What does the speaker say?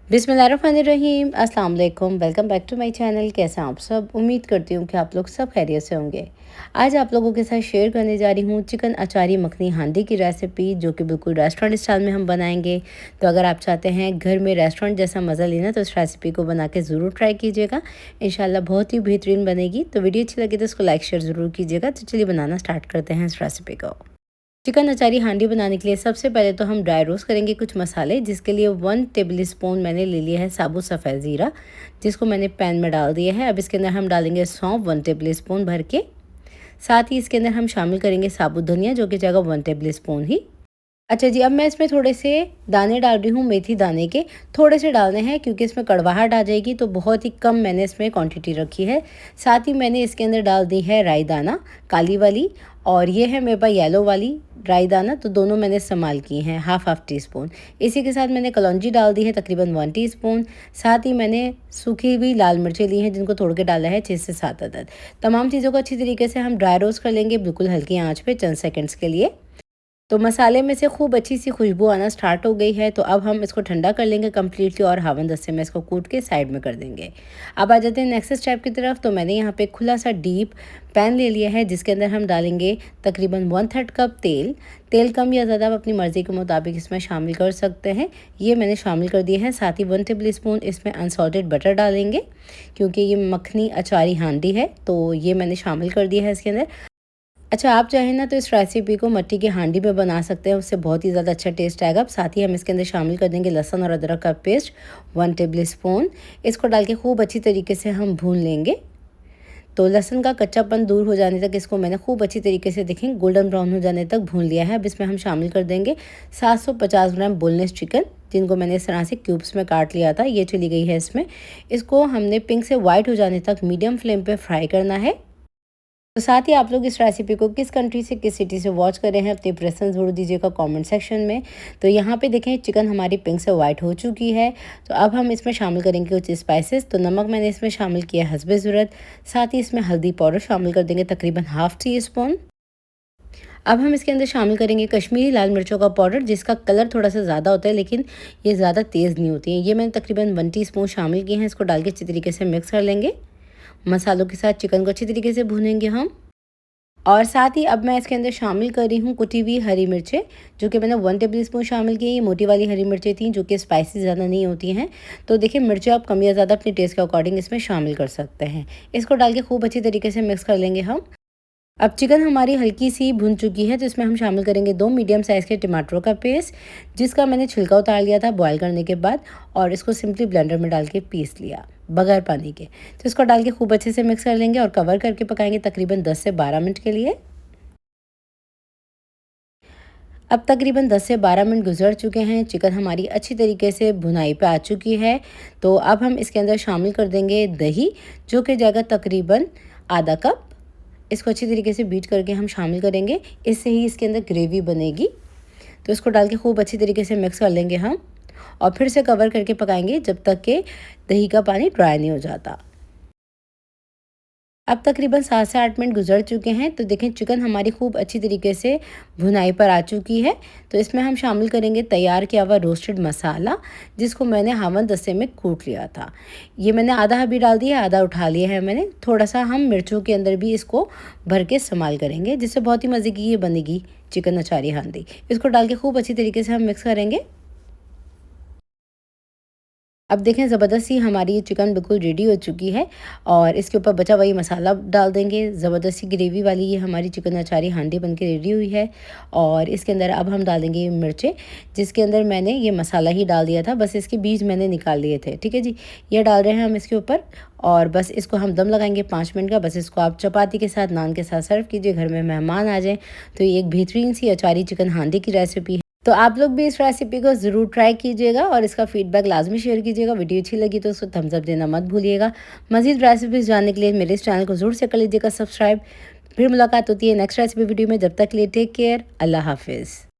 बिस्मिल्लाहिर्रहमानिर्रहीम, अस्सलाम वालेकुम। Welcome back to my channel. कैसे हैं आप सब? उम्मीद करती हूँ कि आप लोग सब खैरियत से होंगे। आज आप लोगों के साथ शेयर करने जा रही हूँ चिकन अचारी मखनी हांडी की रेसिपी, जो कि बिल्कुल रेस्टोरेंट स्टाइल में हम बनाएंगे। तो अगर आप चाहते हैं घर में रेस्टोरेंट जैसा मज़ा लेना तो इस रेसिपी को बना के ज़रूर ट्राई कीजिएगा। इंशाल्लाह बहुत ही बेहतरीन बनेगी। तो वीडियो अच्छी लगी तो इसको लाइक शेयर ज़रूर कीजिएगा। तो चलिए बनाना स्टार्ट करते हैं इस रेसिपी को। चिकन अचारी हांडी बनाने के लिए सबसे पहले तो हम ड्राई रोस्ट करेंगे कुछ मसाले, जिसके लिए 1 टेबल स्पून मैंने ले लिया है साबुत सफ़ेद ज़ीरा, जिसको मैंने पैन में डाल दिया है। अब इसके अंदर हम डालेंगे सौंफ 1 टेबल स्पून भर के। साथ ही इसके अंदर हम शामिल करेंगे साबुत धनिया, जो कि जाएगा 1 टेबल स्पून ही। अच्छा जी, अब मैं इसमें थोड़े से दाने डाल रही हूँ मेथी दाने के। थोड़े से डालने हैं क्योंकि इसमें कड़वाहट आ जाएगी, तो बहुत ही कम मैंने इसमें क्वांटिटी रखी है। साथ ही मैंने इसके अंदर डाल दी है राई दाना, काली वाली, और ये है मेरे पास येलो वाली राई दाना, तो दोनों मैंने इस्तेमाल की हैं, हाफ टी स्पून। इसी के साथ मैंने कलौंजी डाल दी है तकरीबन 1 टीस्पून। साथ ही मैंने सूखी हुई लाल मिर्चें ली हैं, जिनको तोड़ के डाला है 6 से 7 अदद। तमाम चीज़ों को अच्छी तरीके से हम ड्राई रोस्ट कर लेंगे, बिल्कुल हल्की आँच पे चंद सेकंड्स के लिए। तो मसाले में से खूब अच्छी सी खुशबू आना स्टार्ट हो गई है। तो अब हम इसको ठंडा कर लेंगे कम्प्लीटली, और हावन दस्ते में इसको कूट के साइड में कर देंगे। अब आ जाते हैं नेक्स्ट स्टेप की तरफ। तो मैंने यहाँ पे खुला सा डीप पैन ले लिया है, जिसके अंदर हम डालेंगे तकरीबन 1/3 कप तेल। तेल कम या ज़्यादा आप अपनी मर्ज़ी के मुताबिक इसमें शामिल कर सकते हैं। ये मैंने शामिल कर दिया है। साथ ही 1 टेबल स्पून इसमें अनसॉल्टेड बटर डालेंगे, क्योंकि ये मखनी अचारी हांडी है, तो ये मैंने शामिल कर दिया है इसके अंदर। अच्छा, आप चाहें ना तो इस रेसिपी को मट्टी की हांडी में बना सकते हैं, उससे बहुत ही ज़्यादा अच्छा टेस्ट आएगा। साथ ही हम इसके अंदर शामिल कर देंगे लहसुन और अदरक का पेस्ट 1 टेबल स्पून। इसको डाल के खूब अच्छी तरीके से हम भून लेंगे। तो लहसुन का कच्चापन दूर हो जाने तक इसको मैंने खूब अच्छी तरीके से देखें गोल्डन ब्राउन हो जाने तक भून लिया है। अब इसमें हम शामिल कर देंगे 750 ग्राम बोनलेस चिकन, जिनको मैंने इस तरह से क्यूब्स में काट लिया था। ये चली गई है इसमें। इसको हमने पिंक से वाइट हो जाने तक मीडियम फ्लेम पे फ्राई करना है। तो साथ ही आप लोग इस रेसिपी को किस कंट्री से, किस सिटी से वॉच कर रहे हैं, अपने प्रेफरेंस ज़रूर दीजिएगा कमेंट सेक्शन में। तो यहाँ पे देखें चिकन हमारी पिंक से वाइट हो चुकी है। तो अब हम इसमें शामिल करेंगे कुछ स्पाइसेस। तो नमक मैंने इसमें शामिल किया हस्बे ज़रूरत। साथ ही इसमें हल्दी पाउडर शामिल कर देंगे तकरीबन ½ टी स्पून। अब हम इसके अंदर शामिल करेंगे कश्मीरी लाल मिर्चों का पाउडर, जिसका कलर थोड़ा सा ज़्यादा होता है, लेकिन ये ज़्यादा तेज़ नहीं होती है। ये मैंने तकरीबन 1 टीस्पून शामिल किए हैं। इसको डाल के अच्छी तरीके से मिक्स कर लेंगे। मसालों के साथ चिकन को अच्छी तरीके से भूनेंगे हम। और साथ ही अब मैं इसके अंदर शामिल कर रही हूँ कुटी हुई हरी मिर्चें, जो कि मैंने 1 टेबल स्पून शामिल की। ये मोटी वाली हरी मिर्चें थी, जो कि स्पाइसी ज़्यादा नहीं होती हैं। तो देखिए, मिर्चें आप कम या ज़्यादा अपने टेस्ट के अकॉर्डिंग इसमें शामिल कर सकते हैं। इसको डाल के खूब अच्छी तरीके से मिक्स कर लेंगे हम। अब चिकन हमारी हल्की सी भुन चुकी है, तो इसमें हम शामिल करेंगे 2 मीडियम साइज़ के टमाटरों का पेस्ट, जिसका मैंने छिलका उतार लिया था बॉयल करने के बाद, और इसको सिंपली ब्लेंडर में डाल के पीस लिया बगैर पानी के। तो इसको डाल के खूब अच्छे से मिक्स कर लेंगे और कवर करके पकाएंगे तकरीबन 10 से 12 मिनट के लिए। अब तकरीबन 10 से 12 मिनट गुजर चुके हैं। चिकन हमारी अच्छी तरीके से भुनाई पे आ चुकी है। तो अब हम इसके अंदर शामिल कर देंगे दही, जो कि जाएगा तकरीबन आधा कप। इसको अच्छी तरीके से बीट करके हम शामिल करेंगे, इससे ही इसके अंदर ग्रेवी बनेगी। तो इसको डाल के खूब अच्छी तरीके से मिक्स कर लेंगे हम, और फिर से कवर करके पकाएंगे जब तक कि दही का पानी ड्राई नहीं हो जाता। अब तकरीबन 7 से 8 मिनट गुजर चुके हैं। तो देखें चिकन हमारी खूब अच्छी तरीके से भुनाई पर आ चुकी है। तो इसमें हम शामिल करेंगे तैयार किया हुआ रोस्टेड मसाला, जिसको मैंने हावन दस्ते में कूट लिया था। ये मैंने आधा अभी डाल दिया, आधा उठा लिया है मैंने। थोड़ा सा हम मिर्चों के अंदर भी इसको भर के इस्तेमाल करेंगे, जिससे बहुत ही मज़े की ये बनेगी चिकन अचारी हांडी। इसको डाल के खूब अच्छी तरीके से हम मिक्स करेंगे। अब देखें ज़बरदस्त सी हमारी ये चिकन बिल्कुल रेडी हो चुकी है, और इसके ऊपर बचा हुआ ये मसाला डाल देंगे। ज़बरदस्त सी ग्रेवी वाली ये हमारी चिकन अचारी हांडी बन के रेडी हुई है। और इसके अंदर अब हम डालेंगे ये मिर्चें, जिसके अंदर मैंने ये मसाला ही डाल दिया था, बस इसके बीज मैंने निकाल लिए थे। ठीक है जी, ये डाल रहे हैं हम इसके ऊपर, और बस इसको हम दम लगाएंगे 5 मिनट का। बस इसको आप चपाती के साथ, नान के साथ सर्व कीजिए, घर में मेहमान आ जाएँ। तो ये एक बेहतरीन सी अचारी चिकन हांडी की रेसिपी है। तो आप लोग भी इस रेसिपी को ज़रूर ट्राई कीजिएगा, और इसका फीडबैक लाजमी शेयर कीजिएगा। वीडियो अच्छी लगी तो उसको थम्स अप देना मत भूलिएगा। मज़ीद रेसिपीज़ जानने के लिए मेरे इस चैनल को ज़रूर से कर लीजिएगा सब्सक्राइब। फिर मुलाकात होती है नेक्स्ट रेसिपी वीडियो में। जब तक के लिए टेक केयर, अल्लाह हाफिज़।